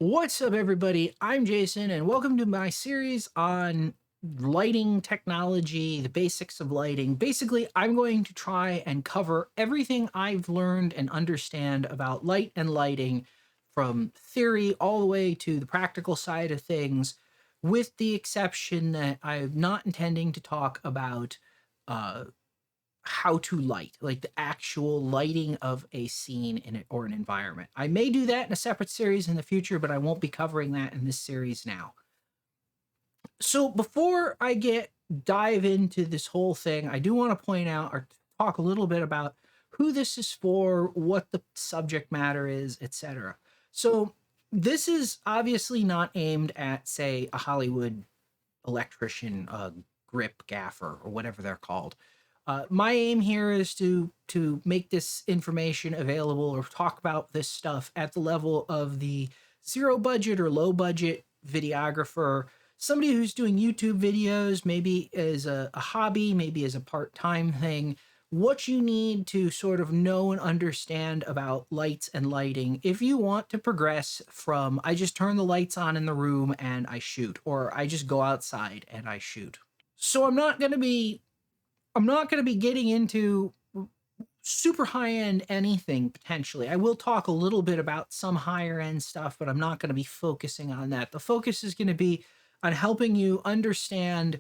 What's up, everybody? I'm Jason, and welcome to my series on lighting technology, the basics of lighting. Basically, I'm going to try and cover everything I've learned and understand about light and lighting from theory all the way to the practical side of things, with the exception that I'm not intending to talk about uh, how to light, like the actual lighting of a scene in it or an environment. I may do that in a separate series in the future, but I won't be covering that in this series now. So before I dive into this whole thing, I do want to point out or talk a little bit about who this is for, what the subject matter is, etc. So this is obviously not aimed at, say, a Hollywood electrician, grip gaffer, or whatever they're called. My aim here is to make this information available or talk about this stuff at the level of the zero budget or low budget videographer, somebody who's doing YouTube videos, maybe as a hobby, maybe as a part-time thing. What you need to sort of know and understand about lights and lighting if you want to progress from I just turn the lights on in the room and I shoot, or I just go outside and I shoot. So I'm not going to be getting into super high end anything potentially. I will talk a little bit about some higher end stuff, but I'm not going to be focusing on that. The focus is going to be on helping you understand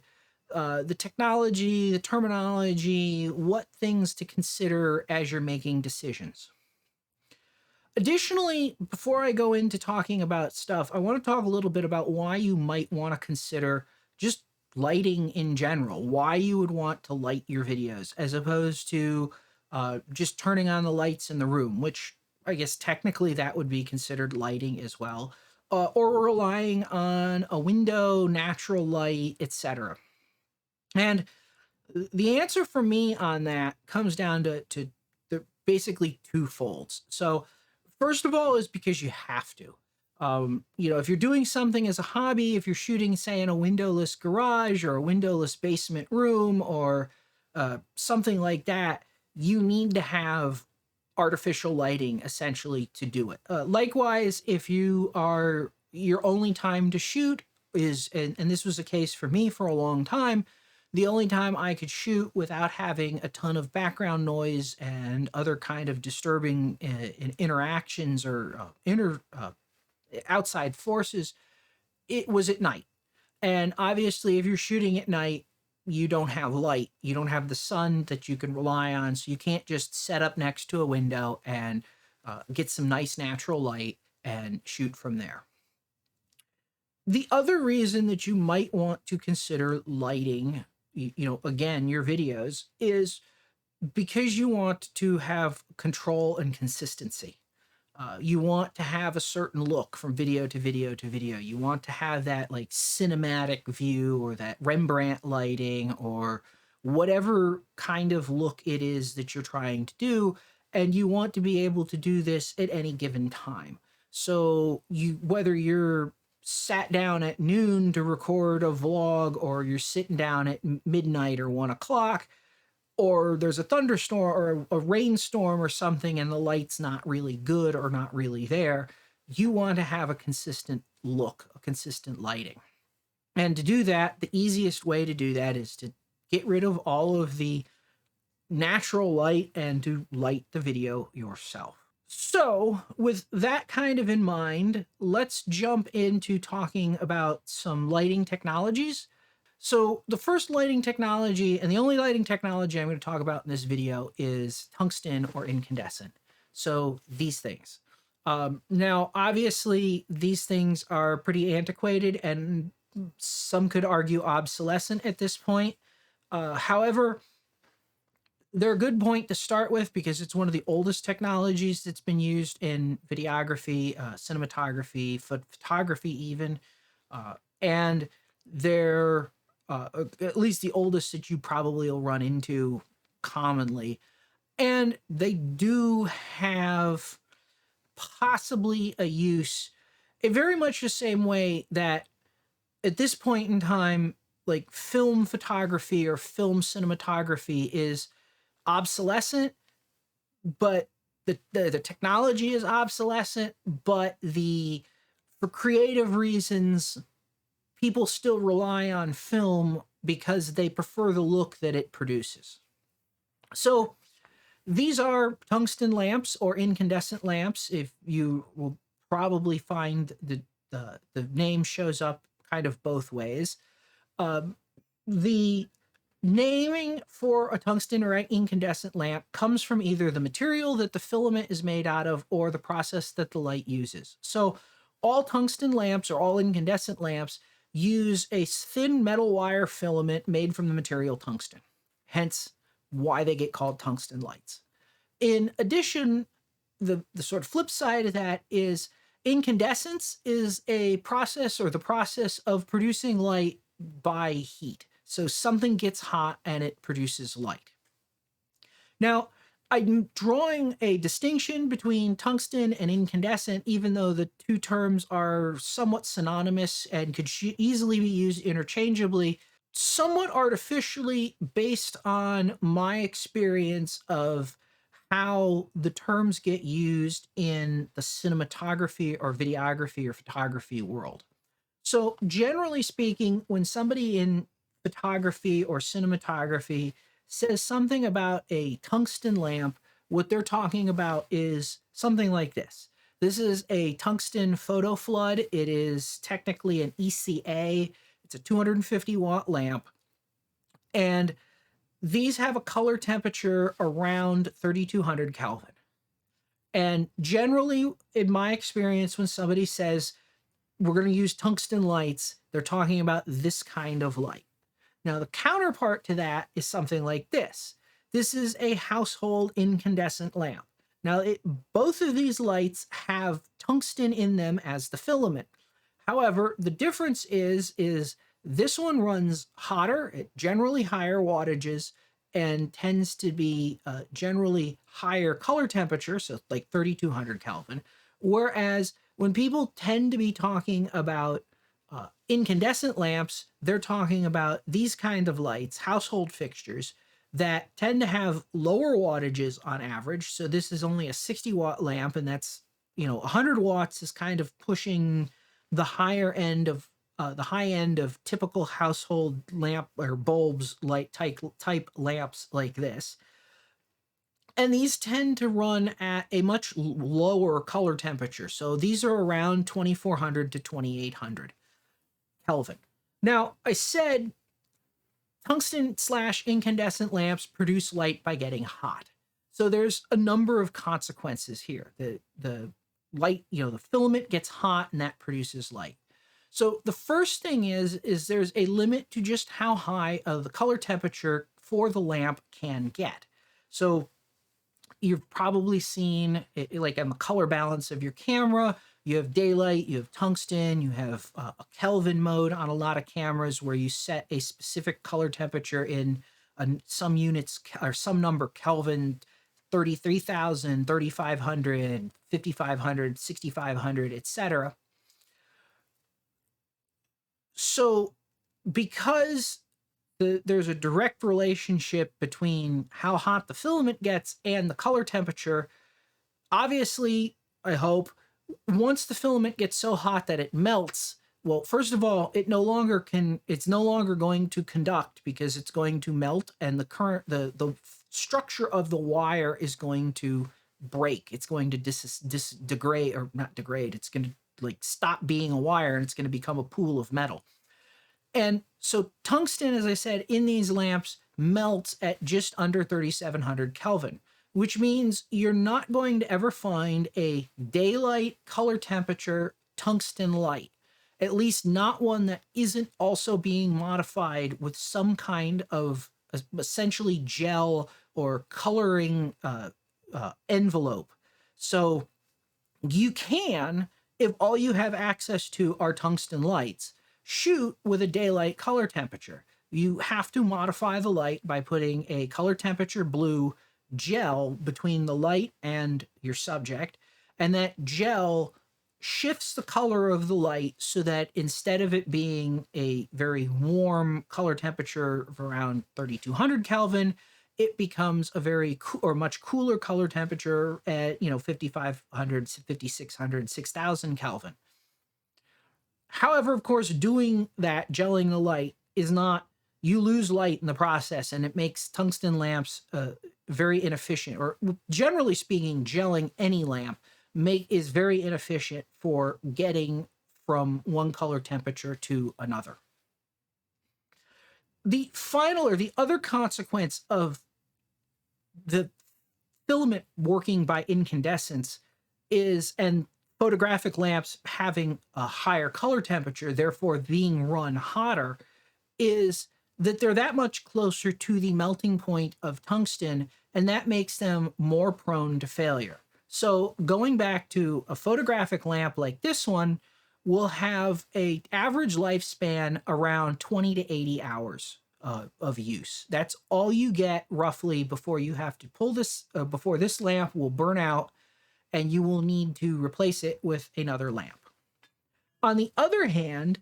the technology, the terminology, what things to consider as you're making decisions. Additionally, before I go into talking about stuff, I want to talk a little bit about why you might want to consider just lighting in general, why you would want to light your videos as opposed to just turning on the lights in the room, which I guess technically that would be considered lighting as well, or relying on a window, natural light, etc. And the answer for me on that comes down to the basically two folds. So first of all is because you have to. If you're doing something as a hobby, if you're shooting, say, in a windowless garage or a windowless basement room or something like that, you need to have artificial lighting essentially to do it. Likewise, if your only time to shoot is, and this was the case for me for a long time, the only time I could shoot without having a ton of background noise and other kind of disturbing interactions or outside forces, it was at night. And obviously, if you're shooting at night, you don't have light. You don't have the sun that you can rely on. So you can't just set up next to a window and get some nice natural light and shoot from there. The other reason that you might want to consider lighting, again, your videos is because you want to have control and consistency. You want to have a certain look from video to video to video. You want to have that like cinematic view or that Rembrandt lighting or whatever kind of look it is that you're trying to do. And you want to be able to do this at any given time. So whether you're sat down at noon to record a vlog or you're sitting down at midnight or 1 o'clock, or there's a thunderstorm or a rainstorm or something and the light's not really good or not really there, you want to have a consistent look, a consistent lighting. And to do that, the easiest way to do that is to get rid of all of the natural light and to light the video yourself. So, with that kind of in mind, let's jump into talking about some lighting technologies. So the first lighting technology, and the only lighting technology I'm going to talk about in this video, is tungsten or incandescent. So these things. Now, obviously, these things are pretty antiquated and some could argue obsolescent at this point. However, they're a good point to start with because it's one of the oldest technologies that's been used in videography, cinematography, photography even. And they're at least the oldest that you probably will run into commonly. And they do have possibly a use in very much the same way that at this point in time, like film photography or film cinematography is obsolescent, but the technology is obsolescent, but the for creative reasons, people still rely on film because they prefer the look that it produces. So these are tungsten lamps or incandescent lamps. If you will probably find the name shows up kind of both ways. The naming for a tungsten or incandescent lamp comes from either the material that the filament is made out of or the process that the light uses. So all tungsten lamps or all incandescent lamps use a thin metal wire filament made from the material tungsten, hence why they get called tungsten lights. In addition, the sort of flip side of that is incandescence is a process or the process of producing light by heat. So something gets hot and it produces light. Now, I'm drawing a distinction between tungsten and incandescent, even though the two terms are somewhat synonymous and could easily be used interchangeably, somewhat artificially based on my experience of how the terms get used in the cinematography or videography or photography world. So, generally speaking, when somebody in photography or cinematography says something about a tungsten lamp, what they're talking about is something like this. This is a tungsten photo flood. It is technically an ECA. It's a 250-watt lamp. And these have a color temperature around 3200 Kelvin. And generally, in my experience, when somebody says we're going to use tungsten lights, they're talking about this kind of light. Now, the counterpart to that is something like this. This is a household incandescent lamp. Now, both of these lights have tungsten in them as the filament. However, the difference is this one runs hotter at generally higher wattages and tends to be generally higher color temperature, so like 3200 Kelvin. Whereas when people tend to be talking about incandescent lamps, they're talking about these kind of lights, household fixtures, that tend to have lower wattages on average. So this is only a 60-watt lamp, and that's, 100 watts is kind of pushing the higher end of the high end of typical household lamp or bulbs light type lamps like this. And these tend to run at a much lower color temperature. So these are around 2400 to 2800 Kelvin. Now, I said tungsten / incandescent lamps produce light by getting hot. So there's a number of consequences here. The light, the filament gets hot and that produces light. So the first thing is there's a limit to just how high the color temperature for the lamp can get. So you've probably seen it, like on the color balance of your camera, you have daylight, you have tungsten, you have a Kelvin mode on a lot of cameras where you set a specific color temperature in some units or some number Kelvin, 33,000, 3,500, 5,500, 6,500, etc. So because there's a direct relationship between how hot the filament gets and the color temperature, obviously, I hope, once the filament gets so hot that it melts, well, first of all, it's no longer going to conduct because it's going to melt, and the structure of the wire is going to break. It's going to degrade, or not degrade. It's going to stop being a wire and it's going to become a pool of metal. And so tungsten, as I said, in these lamps melts at just under 3700 Kelvin, which means you're not going to ever find a daylight color temperature tungsten light, at least not one that isn't also being modified with some kind of essentially gel or coloring envelope. So you can, if all you have access to are tungsten lights, shoot with a daylight color temperature. You have to modify the light by putting a color temperature blue gel between the light and your subject, and that gel shifts the color of the light so that instead of it being a very warm color temperature of around 3200 Kelvin, it becomes a very much cooler color temperature at 5500, 5600, 6000 Kelvin. However, of course, doing that, gelling the light, is not, you lose light in the process, and it makes tungsten lamps very inefficient, or generally speaking, gelling any lamp is very inefficient for getting from one color temperature to another. The final, or the other consequence of the filament working by incandescence is, and photographic lamps having a higher color temperature, therefore being run hotter, is that they're that much closer to the melting point of tungsten, and that makes them more prone to failure. So going back to a photographic lamp like this one, will have a average lifespan around 20 to 80 hours of use. That's all you get roughly before you have to pull this, before this lamp will burn out and you will need to replace it with another lamp. On the other hand,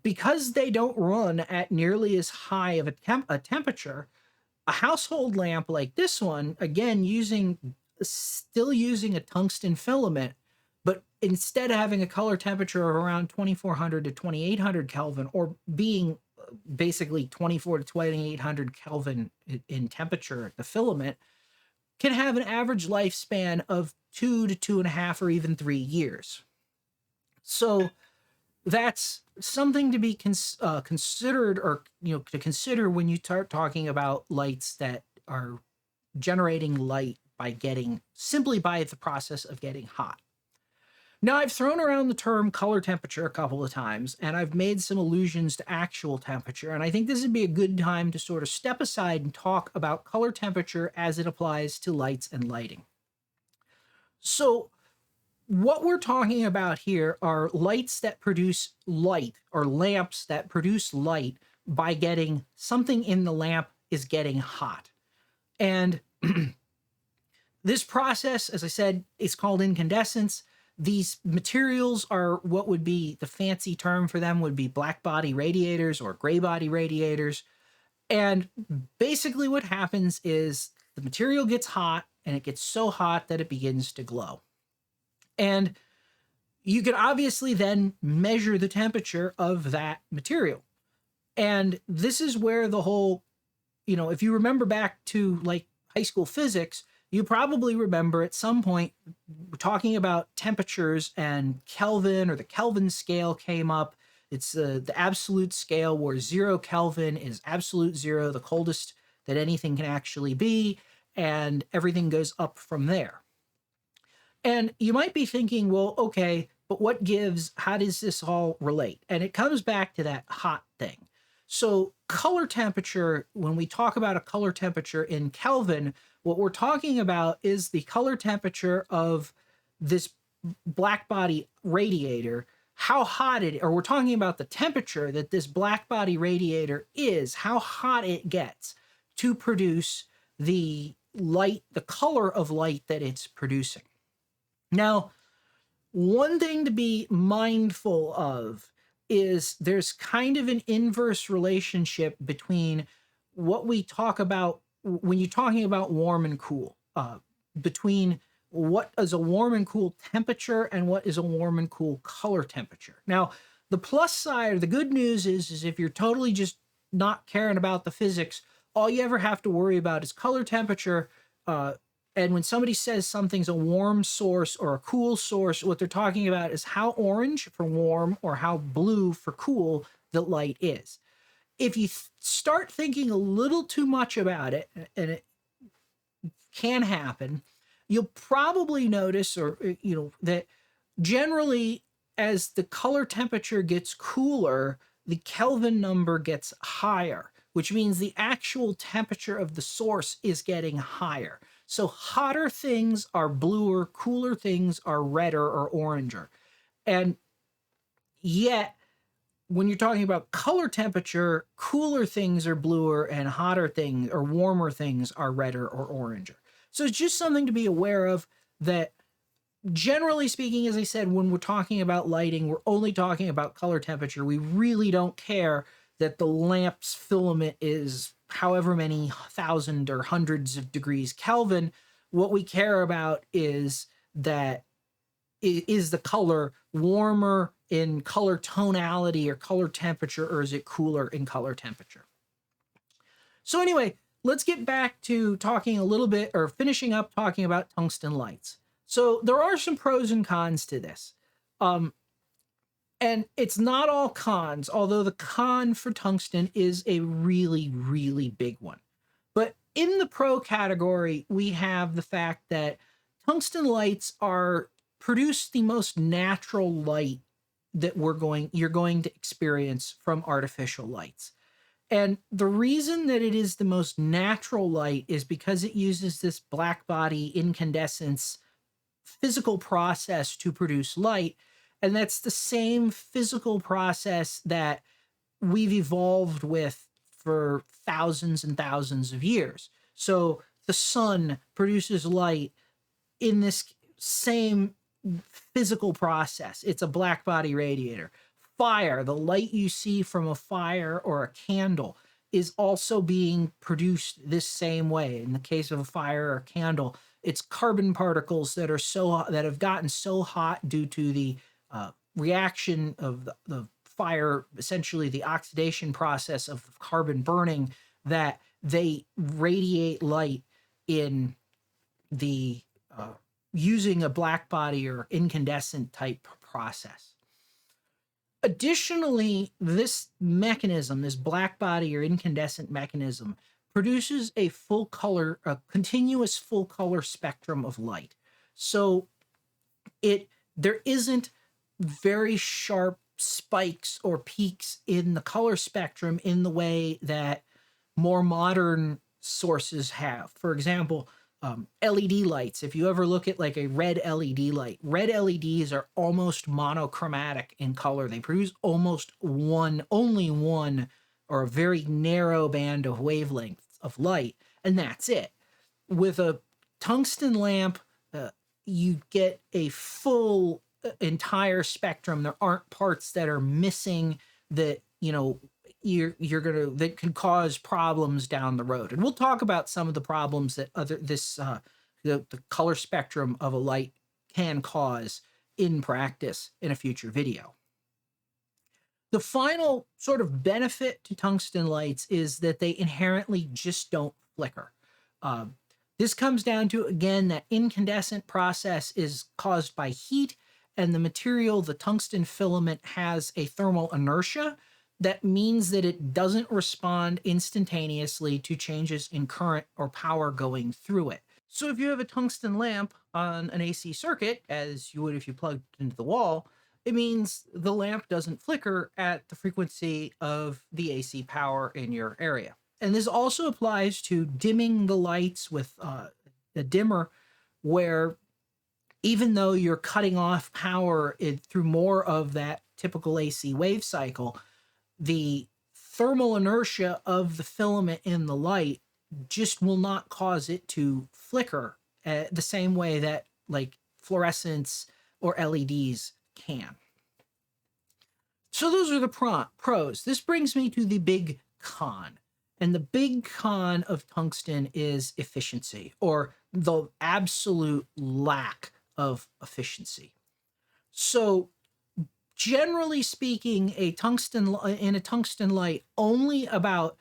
because they don't run at nearly as high of a temperature, a household lamp like this one, again, still using a tungsten filament, but instead of having a color temperature of around 2400 to 2800 Kelvin, or being basically 24 to 2800 Kelvin in temperature, the filament can have an average lifespan of 2 to 2.5 or even 3 years. So that's something to be considered, or to consider when you start talking about lights that are generating light simply by the process of getting hot. Now, I've thrown around the term color temperature a couple of times, and I've made some allusions to actual temperature, and I think this would be a good time to sort of step aside and talk about color temperature as it applies to lights and lighting. So what we're talking about here are lights that produce light, or lamps that produce light by getting something in the lamp is getting hot. And this process, as I said, is called incandescence. These materials are, what would be the fancy term for them would be black body radiators or gray body radiators. And basically what happens is the material gets hot, and it gets so hot that it begins to glow. And you can obviously then measure the temperature of that material. And this is where the whole, if you remember back to like high school physics, you probably remember at some point talking about temperatures, and Kelvin, or the Kelvin scale, came up. It's the absolute scale where 0 Kelvin is absolute zero, the coldest that anything can actually be, and everything goes up from there. And you might be thinking, well, okay, but how does this all relate? And it comes back to that hot thing. So color temperature, when we talk about a color temperature in Kelvin, what we're talking about is the color temperature of this black body radiator, how hot or we're talking about the temperature that this black body radiator is, how hot it gets to produce the light, the color of light that it's producing. Now, one thing to be mindful of is there's kind of an inverse relationship between what we talk about when you're talking about warm and cool, between what is a warm and cool temperature and what is a warm and cool color temperature. Now, the plus side, or the good news is if you're totally just not caring about the physics, all you ever have to worry about is color temperature. And when somebody says something's a warm source or a cool source, what they're talking about is how orange for warm or how blue for cool the light is. If you start thinking a little too much about it, and it can happen, you'll probably notice, that generally as the color temperature gets cooler, the Kelvin number gets higher, which means the actual temperature of the source is getting higher. So hotter things are bluer, cooler things are redder or oranger. And yet, when you're talking about color temperature, cooler things are bluer and hotter things or warmer things are redder or oranger. So it's just something to be aware of, that generally speaking, as I said, when we're talking about lighting, we're only talking about color temperature. We really don't care that the lamp's filament is however many thousand or hundreds of degrees Kelvin. What we care about is that is the color warmer in color tonality or color temperature, or is it cooler in color temperature? So anyway, let's get back to talking a little bit, or finishing up talking about tungsten lights. So there are some pros and cons to this. And it's not all cons, although the con for tungsten is a really, really big one. But in the pro category, we have the fact that tungsten lights are produce the most natural light that you're going to experience from artificial lights. And the reason that it is the most natural light is because it uses this black body incandescence physical process to produce light. And that's the same physical process that we've evolved with for thousands and thousands of years. So the sun produces light in this same physical process. It's a black body radiator. Fire, the light you see from a fire or a candle, is also being produced this same way. In the case of a fire or a candle, it's carbon particles that have gotten so hot due to the reaction of the fire, essentially the oxidation process of carbon burning, that they radiate light in the using a black body or incandescent type process. Additionally, this mechanism, this black body or incandescent mechanism, produces a continuous full color spectrum of light. So there isn't very sharp spikes or peaks in the color spectrum in the way that more modern sources have. For example, LED lights. If you ever look at like a red LED light, red LEDs are almost monochromatic in color. They produce only one, or a very narrow band of wavelengths of light, and that's it. With a tungsten lamp, you get a full entire spectrum. There aren't parts that are missing that that can cause problems down the road. And we'll talk about some of the problems that the color spectrum of a light can cause in practice in a future video. The final sort of benefit to tungsten lights is that they inherently just don't flicker. This comes down to, again, that incandescent process is caused by heat, and the material, the tungsten filament, has a thermal inertia. That means that it doesn't respond instantaneously to changes in current or power going through it. So if you have a tungsten lamp on an AC circuit, as you would if you plugged it into the wall, it means the lamp doesn't flicker at the frequency of the AC power in your area. And this also applies to dimming the lights with a dimmer, where even though you're cutting off power through more of that typical AC wave cycle, the thermal inertia of the filament in the light just will not cause it to flicker the same way that like fluorescents or LEDs can. So those are the pros. This brings me to the big con. And the big con of tungsten is efficiency, or the absolute lack of efficiency. So generally speaking, in a tungsten light, only about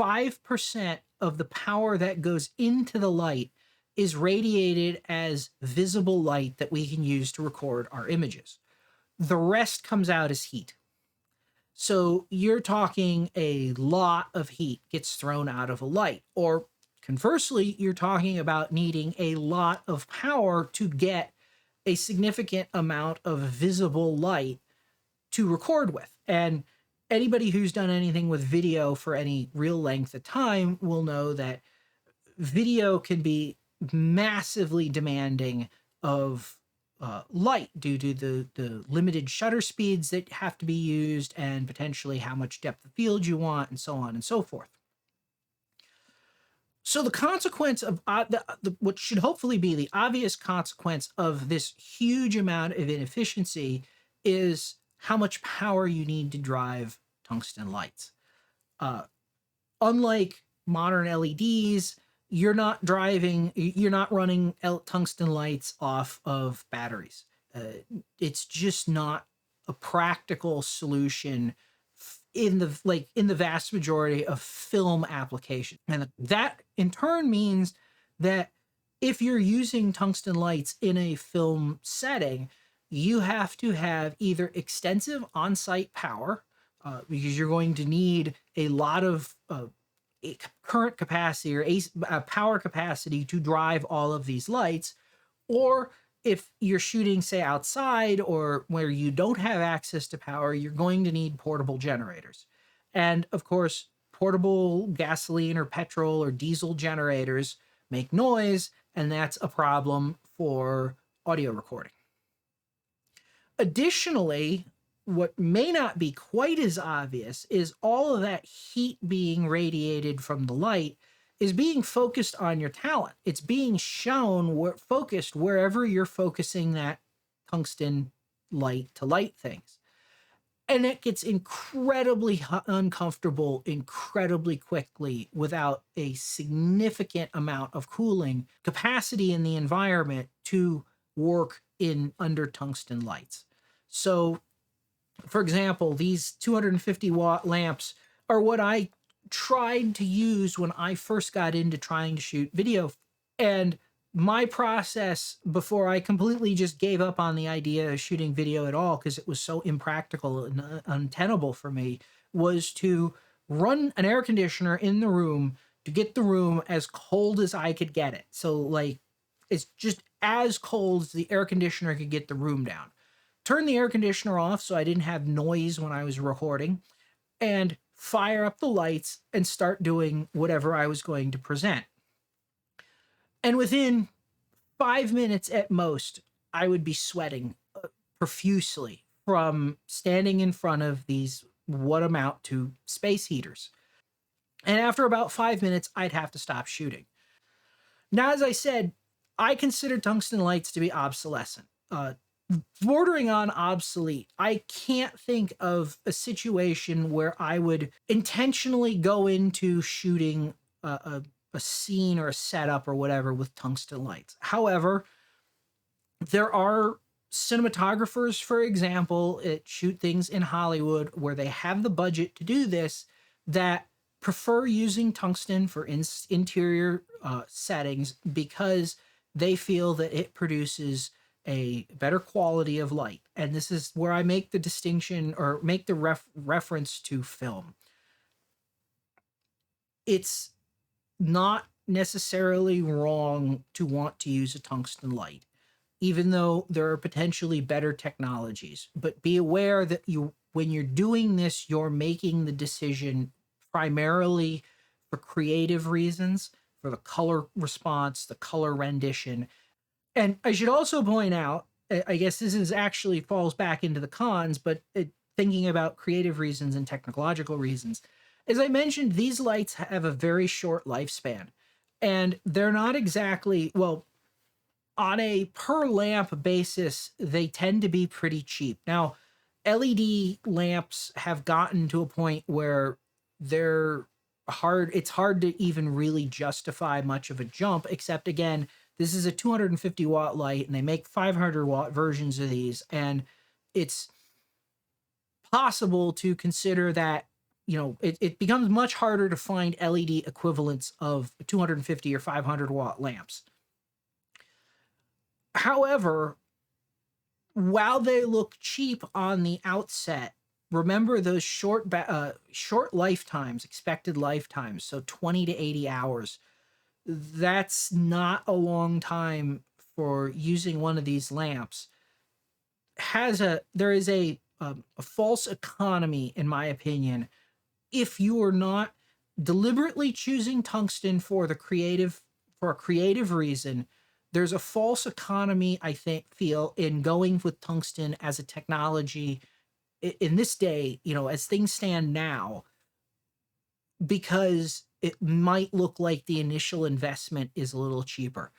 5% of the power that goes into the light is radiated as visible light that we can use to record our images. The rest comes out as heat. So you're talking a lot of heat gets thrown out of a light. Or conversely, you're talking about needing a lot of power to get a significant amount of visible light to record with. And anybody who's done anything with video for any real length of time will know that video can be massively demanding of light due to the limited shutter speeds that have to be used, and potentially how much depth of field you want, and so on and so forth. So the consequence of what should hopefully be the obvious consequence of this huge amount of inefficiency is how much power you need to drive tungsten lights. Unlike modern LEDs, you're not running tungsten lights off of batteries. It's just not a practical solution in the vast majority of film applications. And that in turn means that if you're using tungsten lights in a film setting, you have to have either extensive on-site power, because you're going to need a lot of current capacity or power capacity to drive all of these lights, or if you're shooting, say, outside or where you don't have access to power, you're going to need portable generators. And of course, portable gasoline or petrol or diesel generators make noise, and that's a problem for audio recording. Additionally, what may not be quite as obvious is all of that heat being radiated from the light is being focused on your talent. It's being shown, focused wherever you're focusing that tungsten light to light things. And it gets incredibly uncomfortable incredibly quickly without a significant amount of cooling capacity in the environment to work in under tungsten lights. So, for example, these 250-watt lamps are what I tried to use when I first got into trying to shoot video. And my process before I completely just gave up on the idea of shooting video at all because it was so impractical and untenable for me was to run an air conditioner in the room to get the room as cold as I could get it. So like it's just as cold as the air conditioner could get the room down. Turn the air conditioner off so I didn't have noise when I was recording, and fire up the lights and start doing whatever I was going to present. And within 5 minutes at most, I would be sweating profusely from standing in front of these what amount to space heaters. And after about 5 minutes, I'd have to stop shooting. Now, as I said, I consider tungsten lights to be obsolescent. Bordering on obsolete. I can't think of a situation where I would intentionally go into shooting a scene or a setup or whatever with tungsten lights. However, there are cinematographers, for example, that shoot things in Hollywood where they have the budget to do this that prefer using tungsten for interior settings because they feel that it produces a better quality of light. And this is where I make the distinction or make the reference to film. It's not necessarily wrong to want to use a tungsten light, even though there are potentially better technologies. But be aware that when you're doing this, you're making the decision primarily for creative reasons, for the color response, the color rendition. And I should also point out, I guess this is actually falls back into the cons, but thinking about creative reasons and technological reasons. As I mentioned, these lights have a very short lifespan, and they're not exactly, well, on a per lamp basis, they tend to be pretty cheap. Now, LED lamps have gotten to a point where they're it's hard to even really justify much of a jump, except again, this is a 250-watt light, and they make 500-watt versions of these, and it's possible to consider that, you know, it becomes much harder to find LED equivalents of 250 or 500-watt lamps. However, while they look cheap on the outset, remember those short lifetimes, expected lifetimes, so 20 to 80 hours. That's not a long time for using one of these lamps. There is a false economy, in my opinion, if you are not deliberately choosing tungsten for a creative reason. There's a false economy, I feel, in going with tungsten as a technology in this day, you know, as things stand now, because it might look like the initial investment is a little cheaper.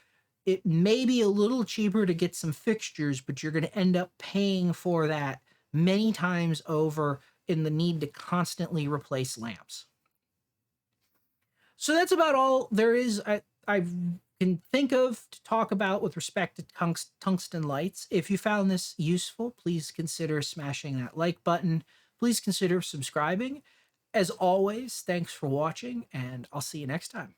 It may be a little cheaper to get some fixtures, but you're going to end up paying for that many times over in the need to constantly replace lamps. So that's about all there is. I've can think of to talk about with respect to tungsten lights. If you found this useful, please consider smashing that like button. Please consider subscribing. As always, thanks for watching, and I'll see you next time.